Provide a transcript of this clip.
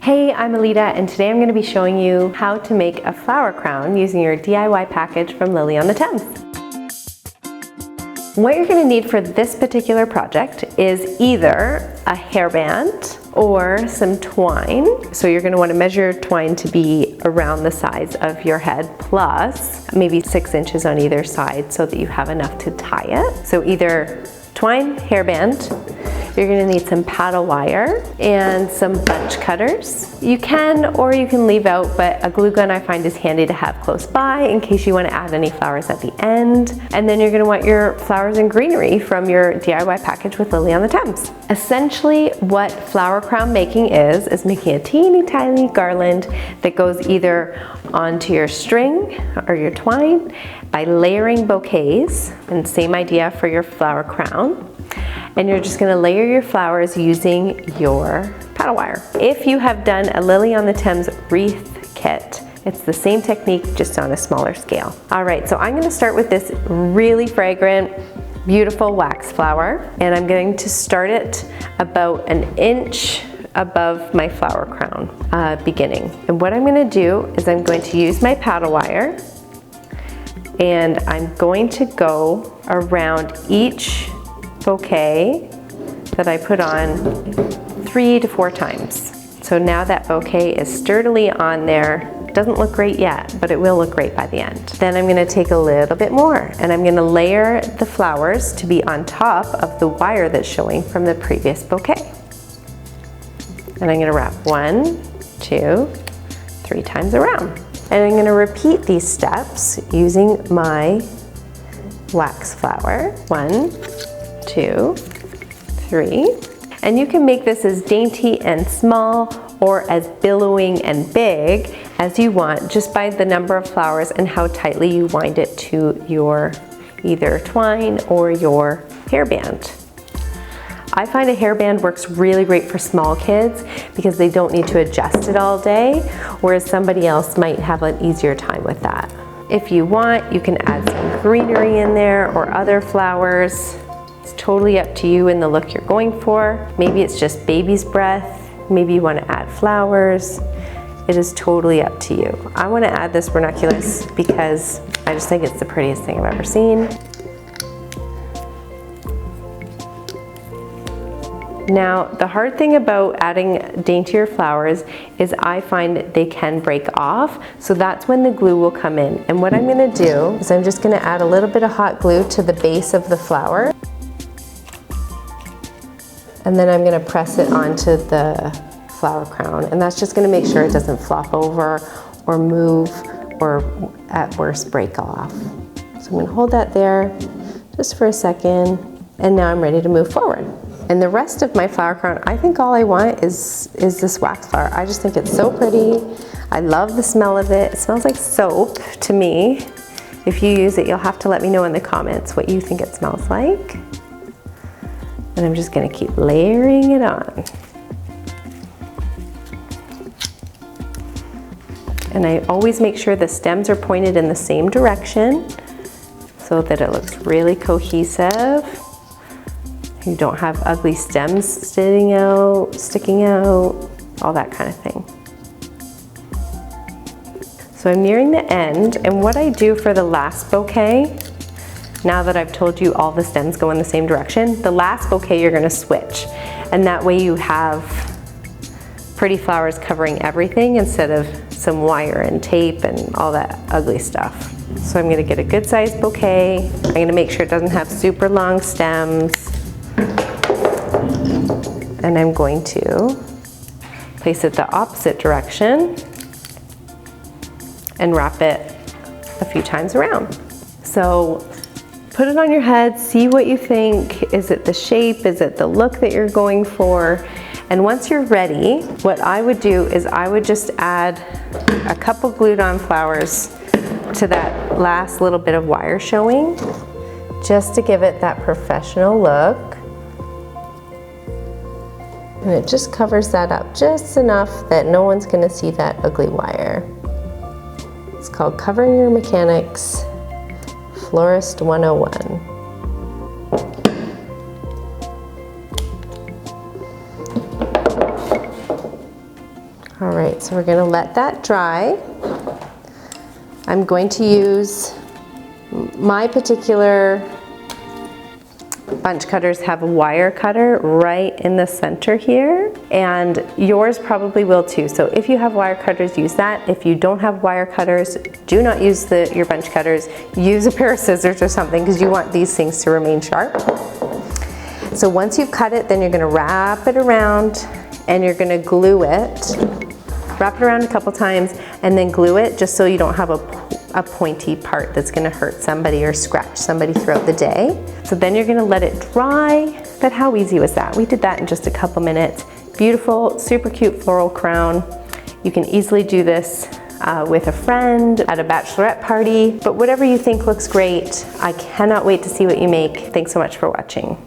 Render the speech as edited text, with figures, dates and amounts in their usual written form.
Hey, I'm Alita, and today I'm going to be showing you how to make a flower crown using your DIY package from Lily on the Thames. What you're going to need for this particular project is either a hairband or some twine. So you're going to want to measure twine to be around the size of your head, plus maybe 6 inches on either side so that you have enough to tie it. So either twine, hairband. You're going to need some paddle wire and some bunch cutters. You can or you can leave out, but a glue gun I find is handy to have close by in case you want to add any flowers at the end. And then you're going to want your flowers and greenery from your DIY package with Lily on the Thames. Essentially what flower crown making is making a teeny tiny garland that goes either onto your string or your twine by layering bouquets, and same idea for your flower crown. And you're just going to layer your flowers using your paddle wire. If you have done a Lily on the Thames wreath kit, it's the same technique, just on a smaller scale. All right, so I'm going to start with this really fragrant, beautiful wax flower, and I'm going to start it about 1 inch above my flower crown beginning. And what I'm going to do is I'm going to use my paddle wire, and I'm going to go around each bouquet that I put on 3 to 4 times. So now that bouquet is sturdily on there. Doesn't look great yet, but it will look great by the end. Then I'm gonna take a little bit more, and I'm gonna layer the flowers to be on top of the wire that's showing from the previous bouquet. And I'm gonna wrap 1, 2, 3 times around. And I'm gonna repeat these steps using my wax flower. 1, 2, 3. And you can make this as dainty and small or as billowing and big as you want, just by the number of flowers and how tightly you wind it to your either twine or your hairband. I find a hairband works really great for small kids because they don't need to adjust it all day, whereas somebody else might have an easier time with that. If you want, you can add some greenery in there or other flowers. It's totally up to you and the look you're going for. Maybe it's just baby's breath. Maybe you want to add flowers. It is totally up to you. I want to add this ranunculus because I just think it's the prettiest thing I've ever seen. Now, the hard thing about adding daintier flowers is I find they can break off, so that's when the glue will come in. And what I'm going to do is I'm just going to add a little bit of hot glue to the base of the flower. And then I'm going to press it onto the flower crown, and that's just going to make sure it doesn't flop over or move or at worst break off. So I'm going to hold that there just for a second, and now I'm ready to move forward. And the rest of my flower crown, I think all I want is this wax flower. I just think it's so pretty. I love the smell of it. It smells like soap to me. If you use it, you'll have to let me know in the comments what you think it smells like. And I'm just gonna keep layering it on. And I always make sure the stems are pointed in the same direction so that it looks really cohesive. You don't have ugly stems sticking out, all that kind of thing. So I'm nearing the end, and what I do for the last bouquet, now that I've told you all the stems go in the same direction, the last bouquet you're gonna switch. And that way you have pretty flowers covering everything instead of some wire and tape and all that ugly stuff. So I'm gonna get a good sized bouquet. I'm gonna make sure it doesn't have super long stems. And I'm going to place it the opposite direction and wrap it a few times around. So put it on your head, see what you think. Is it the shape? Is it the look that you're going for? And once you're ready, what I would do is I would just add a couple glued on flowers to that last little bit of wire showing, just to give it that professional look. And it just covers that up just enough that no one's gonna see that ugly wire. It's called Covering Your Mechanics Florist 101. All right, so we're gonna let that dry. I'm going to use, my particular bunch cutters have a wire cutter right in the center here, and yours probably will too. So if you have wire cutters, use that. If you don't have wire cutters, do not use your bunch cutters. Use a pair of scissors or something, because you want these things to remain sharp. So once you've cut it, then you're gonna wrap it around and you're gonna glue it. Wrap it around a couple times and then glue it, just so you don't have a pointy part that's gonna hurt somebody or scratch somebody throughout the day. So then you're gonna let it dry. But how easy was that? We did that in just a couple minutes. Beautiful, super cute floral crown. You can easily do this with a friend at a bachelorette party, but whatever you think looks great. I cannot wait to see what you make. Thanks so much for watching.